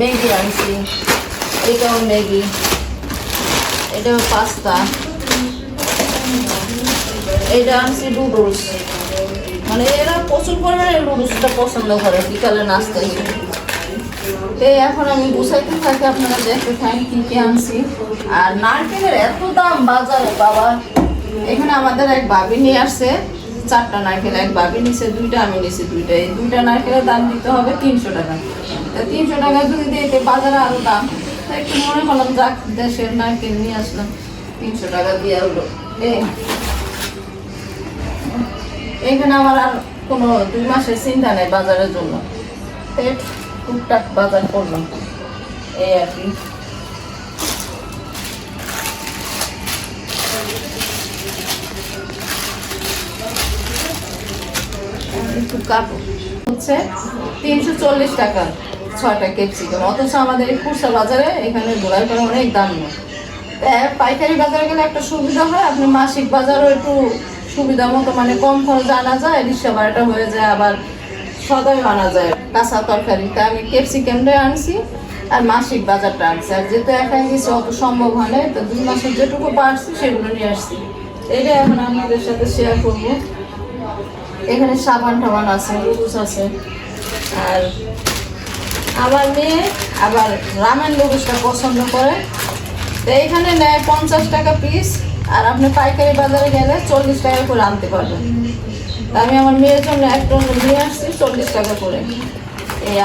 Maggi আনছি, এটাও Maggi, এটাও পাস্তা, এটা আনছি নুডলস। মানে এরা প্রচুর পরিমাণে নুডলসটা পছন্দ করে বিকালে নাস্তা হিসেবে। এখন আমি গুছাইতে থাকি, আপনারা দেখতে থাকেন কি কি আনছি। আর নারকেলের এত দাম বাজারে বাবা। এখানে আমাদের এক ভাবি নিয়ে আসছে 4টা নারকেল, এক ভাবি নিছে 2টা, আমি নিছি 2টা। এই 2টা নারকেলের দাম দিতে হবে 300 টাকা। 300 টাকা যদি দিতে বাজারে আরো দাম, একটু মনে করলাম যাক দেশের নারকেল নিয়ে আসলাম, 300 টাকা দিয়ে হলো। এখানে আমার আর কোনো 2 মাসের চিন্তা নেই বাজারের জন্য, টুকটাক বাজার করলাম এই আর কি। হচ্ছে 340 টাকা 6টা ক্যাপসিকাম, অথচ আমাদের এই খুচরা বাজারে এখানে ঘোরার পরে অনেক দাম নেই। পাইকারি বাজারে গেলে একটা সুবিধা হয়, আপনি মাসিক বাজারও একটু সুবিধা মতো মানে কম খরচ আনা যায়, রিক্সা ভাড়াটা হয়ে যায়, আবার সদাই আনা যায় কাঁচা তরকারি। তা আমি ক্যাপসিকামটাই আনছি আর মাসিক বাজারটা আনছি। আর যেহেতু একাই গেছি অত সম্ভব হয় না, তো 2 মাসের যেটুকু পারছি সেগুলো নিয়ে আসছি। এটা এখন আপনাদের সাথে শেয়ার করবো। এখানে সাবান টাবান আছে, লুডুস আছে। আর আমার মেয়ে আবার রামেন লুডুসটা পছন্দ করে, তো এখানে নেয় 50 টাকা পিস, আর আপনি পাইকারি বাজারে গেলে 40 টাকা করে আনতে পারবেন। আমি আমার মেয়ের জন্য একটা নিয়ে আসছি 40 টাকা করে।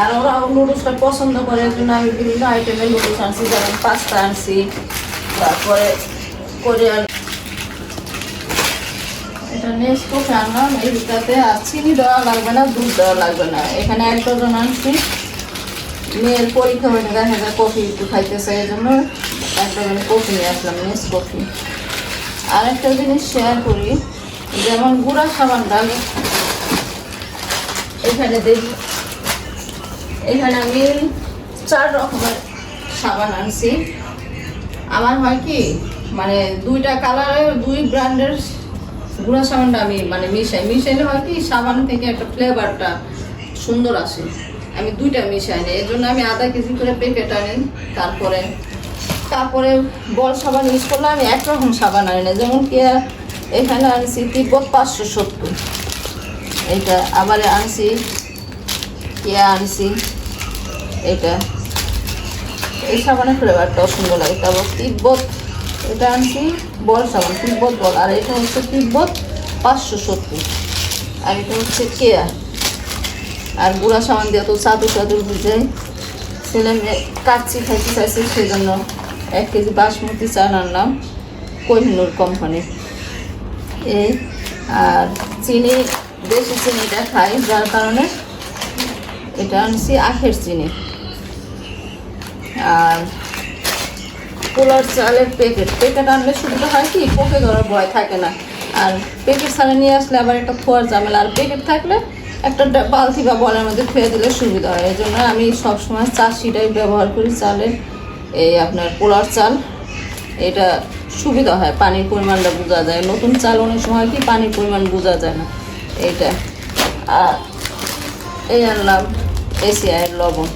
আর ওরা নুডলসটা পছন্দ করে, এর জন্য আমি বিভিন্ন আইটেমের নুডলস আনছি, যেমন পাস্তা আনছি, তারপরে কোরিয়ান এটা নেসকফে আনলাম। এইটাতে আর চিনি দেওয়া লাগবে না, দুধ দেওয়া লাগবে না। এখানে 1 ডজন আনছি, মেয়ের পরীক্ষা হয়ে দেখা যায় কফি একটু খাইতেছে, এই জন্য 1 ডজন কফি নিয়ে আসলাম, নেসকফি। আর একটা জিনিস শেয়ার করি, যেমন গুঁড়া সাবানটা এখানে দেখি, এখানে আমি 4 রকমের সাবান আনছি। আমার হয় কি মানে 2টা কালারের 2 ব্র্যান্ডের গুঁড়া সাবানটা আমি মানে মিশাইলে হয় কি সাবান থেকে একটা ফ্লেভারটা সুন্দর আসে। আমি 2টা মিশাই নিই, এর জন্য আমি আধা কেজি করে প্যাকেট আনি। তারপরে বল সাবান ইউজ করলে আমি একরকম সাবান আনি না, যেমন কি এখানে আনছি তিব্বত 570, এটা আবার আনছি কেয়া আনছি, এটা এই সাবানের ফ্লেভারটাও সুন্দর লাগে। তারপর তিব্বত এটা আনছি বল সাবান, তিব্বত বল, আর এটা হচ্ছে তিব্বত 570, আর এটা হচ্ছে কেয়া। আর গুঁড়া সাবান দিয়ে তো চাদর বুঝে ছেলে মেয়ে কাচ্চি খাইতে চাইছে, সেই জন্য 1 কেজি বাসমতি চাল আনলাম কোহিনুর কোম্পানির। এই আর চিনি, দেশি চিনিটা খাই, যার কারণে এটা আনছি আখের চিনি। আর পোলার চালের প্যাকেট আনলে সুবিধা হয় কি পকে ধরার ভয় থাকে না, আর প্যাকেট ছাড়া নিয়ে আসলে আবার একটা খোয়ার ঝামেলা। আর প্যাকেট থাকলে একটা বালতি বা বলের মধ্যে খেয়ে দিলে সুবিধা হয়। এই জন্য আমি সবসময় চাষিটাই ব্যবহার করি চালের, এই আপনার পোলার চাল। এটা সুবিধা হয়, পানির পরিমাণটা বোঝা যায়। নতুন চাল অনেক সময় কি পানির পরিমাণ বোঝা যায় না। এইটা আর এই আনলাম এশিয়ার লবণ,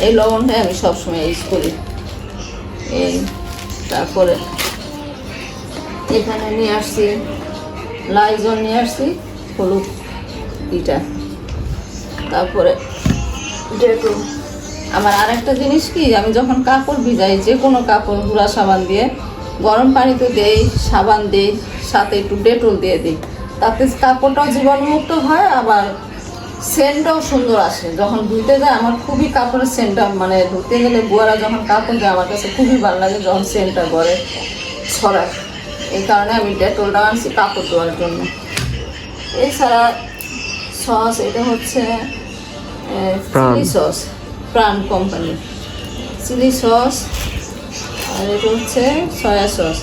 এই লবণটাই আমি সবসময় ইউজ করি। এই তারপরে এখানে নিয়ে আসছি লাইজল, নিয়ে আসছি হলুদ এটা, তারপরে ডেটল। আমার আরেকটা জিনিস কি, আমি যখন কাপড় ভিজাই যে কোনো কাপড় গুঁড়া সাবান দিয়ে গরম পানিতে দেই, সাবান দিই, সাথে একটু ডেটল দিয়ে দিই, তাতে কাপড়টাও জীবাণুমুক্ত হয়, আবার সেন্টটাও সুন্দর আসে। যখন ধুতে যায় আমার খুবই কাপড়ের সেন্টটা, মানে ধুতে গেলে বুয়ারা যখন কাপড় দেয় আমার কাছে খুবই ভালো লাগে যখন সেন্টটা ঘরে ছড়ায়। এই কারণে আমি ডেটলটা আনছি কাপড় ধোয়ার জন্য। এছাড়া সস, এটা হচ্ছে চিলি সস, প্রাণ কোম্পানির চিলি সস, আর এটা হচ্ছে সয়া সস।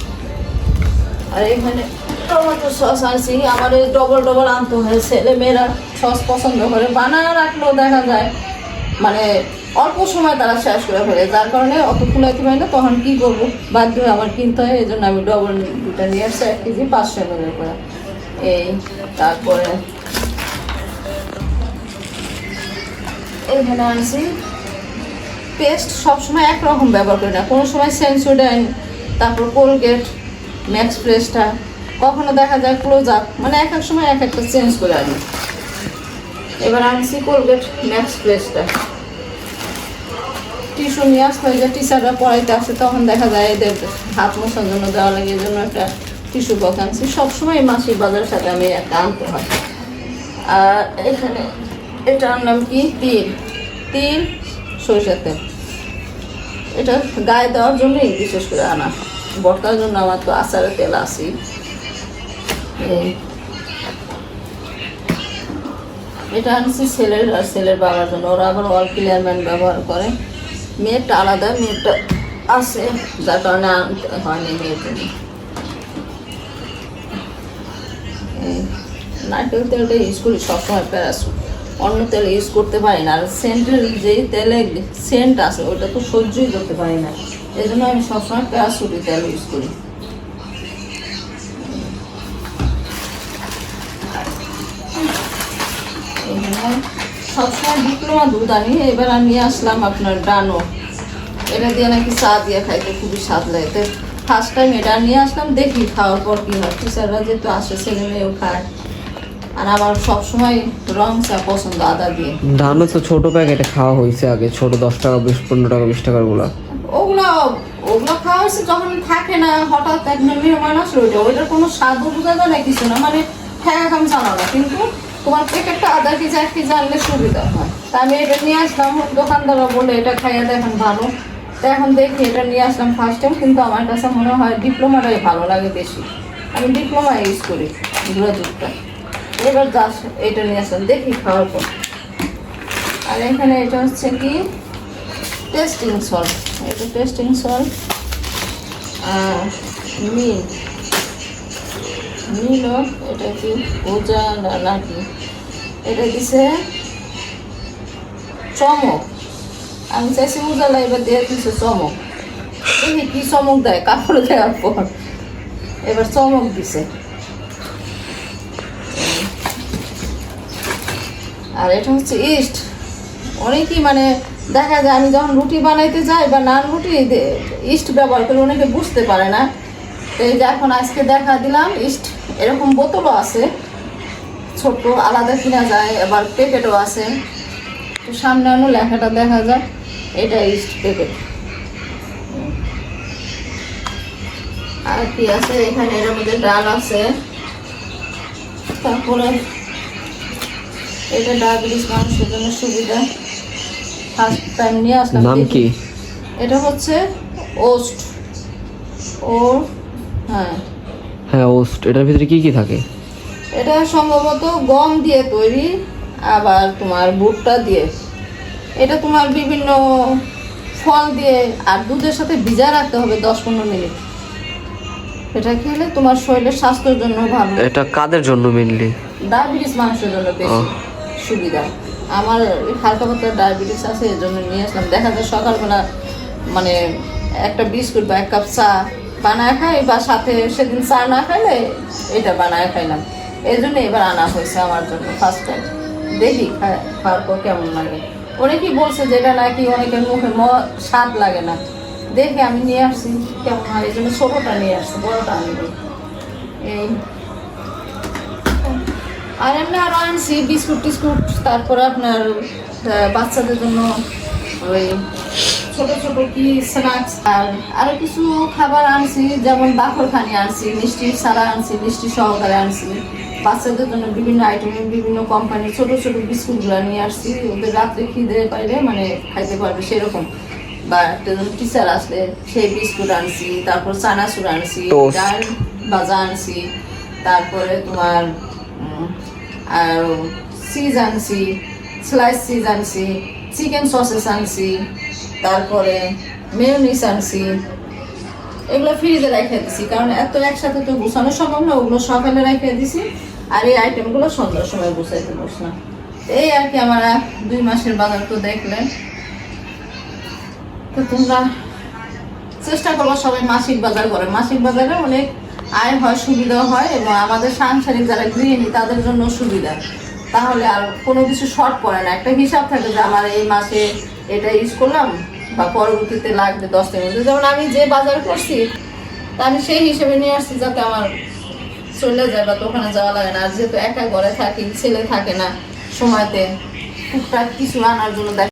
আর এখানে টমেটো সস আনছি। আমার এই ডবল আনতে হয়, ছেলে মেয়েরা সস পছন্দ করে, বানানো রাখলেও দেখা যায় মানে অল্প সময় তারা শেষ করে ফেলে, যার কারণে অত ফুলাইতে পারি না। তখন কী করবো, বাধ্য হয়ে আমার কিনতে হয়। এই জন্য আমি ডবল 2টা নিয়ে আসছি, 1 কেজি 500 ml করে। এই তারপরে এখানে আনছি পেস্ট সবসময় একরকম ব্যবহার করি না, কোনো সময় সেন্সোডাইন, তারপর কোলগেট, ম্যাক্স ফ্রেশটা, কখনো দেখা যায় ক্লোজ আপ, মানে এক এক সময় এক একটা চেঞ্জ করে আনি। এবার আনছি কোলগেট ম্যাক্স ফ্রেশটা। টিস্যু নিয়ে আসতে হয়, যে টিচাররা পড়াইতে আসে তখন দেখা যায় এদের হাত মোছার জন্য দেওয়া লাগে, এই জন্য একটা টিস্যু বক্স আনছি। সবসময় মাসিক বাজারের সাথে আমি একটা আনতে হয়। আর এখানে এটা আনলাম কি তিল সরিষার তেল, এটা গায়ে দেওয়ার জন্যই বিশেষ করে আনা, বর্তার জন্য আমার তো আচারের তেল আসি। এটা আনছি ছেলের আর ছেলের বাবার জন্য, ওরা আবার অল ক্লিয়ারম্যান ব্যবহার করে। মেয়েরটা আলাদা, মেয়েরটা আছে যার কারণে আনতে হয়নি মেয়ের জন্য। নারকেল তেলটা ইউজ করি সবসময়, প্যারাসুট, অন্য তেল ইউজ করতে পারি না। আর সেন্টের যেই তেলে সেন্ট আছে ওটা তো সহ্যই করতে পারি না, এই জন্য আমি সবসময় প্যারাসুটি তেল ইউজ করি। সবসময় ডিপ্লোমা দুধ আনি, এবার আমি আসলাম আপনার ডানো, এটা দিয়ে নাকি চা দিয়ে খাইতে খুবই স্বাদ লাগে। তো ফার্স্ট টাইম এটা নিয়ে আসলাম, দেখি খাওয়ার পর কী হয়। টিচাররা যেহেতু আসে, ছেলে মেয়েও খায়, আর আমার সবসময় রং চা পছন্দ আদা দিয়ে। ডানো তো ছোট প্যাকেটে খাওয়া হয়েছে আগে, ছোট 10 টাকা 15 টাকা 20 টাকার গুলা। ওগুলো খাওয়া হয়েছে যখন থাকে না, হঠাৎ এক মেহমান আসলো, ওইটার কোনো স্বাদও বোঝা যায় না, কিছু না, মানে হ্যাঁ এখন জানো না, কিন্তু তোমার প্যাকেটটা আধা কেজি 1 কেজি আনলে সুবিধা হয়। তা আমি এটা নিয়ে আসলাম, দোকানদাররা বলে এটা খাইয়ে দেখেন ভালো। তো এখন দেখি এটা নিয়ে আসলাম ফার্স্ট টাইম, কিন্তু আমার কাছে মনে হয় ডিপ্লোমাটাই ভালো লাগে বেশি, আমি ডিপ্লোমা ইউজ করি গুঁড়া দুধটা। এবার জাস্ট এটা নিয়ে আসলাম, দেখি খাওয়ার পর। আর এখানে এটা হচ্ছে কি টেস্টিং সল্ট, এটা টেস্টিং সল্ট, মিল, এটা কি ওজা নাকি, এটা দিছে চমক, আমি চাইছি উজালা, এবার দিয়ে দিচ্ছে চমক। দেখি কি চমক দেয় কাপড় দেওয়ার পর, এবার চমক দিছে। আর এটা হচ্ছে ইস্ট, অনেকেই মানে দেখা যায় আমি যখন রুটি বানাইতে যাই বা নান রুটি ইস্ট ব্যবহার করে অনেকে বুঝতে পারে না। তো এই যে এখন আজকে দেখা দিলাম, ইস্ট এরকম বোতলও আছে, ছোট আলাদা কিনা যায়, আবার প্যাকেটও আছে। তো সামনে আনো লেখাটা দেখা যায়, এটা ইস্ট প্যাকেট। আর কি আছে এখানে, এর মধ্যে ডাল আছে, তারপরে এটা ডায়াবেটিস মানুষের জন্য সুবিধা, ফার্স্ট টাইম নিয়ে আসলাম। নাম কি? এটা হচ্ছে ওস্ট, হ্যাঁ ওস্ট। এটার ভিতরে কি কি থাকে? এটা সম্ভবত গম দিয়ে তৈরি, আবার তোমার ভুট্টা দিয়ে, এটা তোমার বিভিন্ন ফল দিয়ে, আর দুধের সাথে ভিজা রাখতে হবে 10-15 মিনিট। এটা খেলে তোমার শরীরের স্বাস্থ্যের জন্য ভালো। এটা কাদের জন্য মেইনলি? ডায়াবেটিস মানুষের জন্য বেশি সুবিধা। আমার হালকা পাতলা ডায়াবেটিস আছে, এই জন্য নিয়ে আসলাম। দেখা যায় সকালবেলা মানে একটা বিস্কুট বা 1 কাপ চা বানায় খাই, বা সাথে সেদিন চা না খাইলে এটা বানায় খাইলাম, এই জন্য এবার আনা হয়েছে আমার জন্য ফার্স্ট টাইম। দেখি খাওয়ার পর কেমন লাগে। অনেকেই বলছে যেটা নাকি অনেকের মুখে স্বাদ লাগে না, দেখে আমি নিয়ে আসছি কেমন হয়, এই জন্য ছোটোটা নিয়ে আসছি, বড়োটা আনিনি। এই আর এমনি আরও আনছি বিস্কুট টিস্কুট, তারপরে আপনার বাচ্চাদের জন্য ওই ছোটো ছোটো কি স্ন্যাক্স, আর আরও কিছু খাবার আনছি, যেমন বাখরখানি আনছি, মিষ্টি ছাড়া আনছি, মিষ্টি সহকারে আনছি। বাচ্চাদের জন্য বিভিন্ন আইটেমের বিভিন্ন কোম্পানির ছোটো ছোটো বিস্কুটগুলো নিয়ে আসছি, ওদের রাত্রে খিদে পাইলে মানে খাইতে পারবে সেরকম। বা একটা টিচার আসলে সেই বিস্কুট আনছি, তারপর চানাচুর আনছি, ডাল ভাজা আনছি, তারপরে তোমার আর চিজ আনছি, স্লাইস চিজ আনছি, চিকেন সসেস আনছি, তারপরে মেয়োনিজ আনছি। এগুলো ফ্রিজে রেখে দিছি, কারণ এত একসাথে তো গুছানো সম্ভব না, ওগুলো সকালে রেখে দিছি, আর এই আইটেমগুলো সন্ধ্যার সময় গুছাইতে বসলাম। এই আর কি আমার 2 মাসের বাজার তো দেখলেন। তো তোমরা চেষ্টা করবো সবাই মাসিক বাজার করে, মাসিক বাজারে অনেক আয় হয়, সুবিধা হয়, এবং আমাদের সাংসারিক যারা গৃহিণী তাদের জন্য সুবিধা। তাহলে আর কোনো কিছু শর্ট পড়ে না, একটা হিসাব থাকে যে আমার এই মাসে এটা ইউজ করলাম, বা পরবর্তীতে লাগবে 10 দিনের মধ্যে। যেমন আমি যে বাজার করছি তা আমি সেই হিসেবে নিয়ে আসছি যাতে আমার চলে যায় বা দোকানে যাওয়া লাগে না। আর যেহেতু একা ঘরে থাকি, ছেলে থাকে না সময়তে টুকটাক কিছু আনার জন্য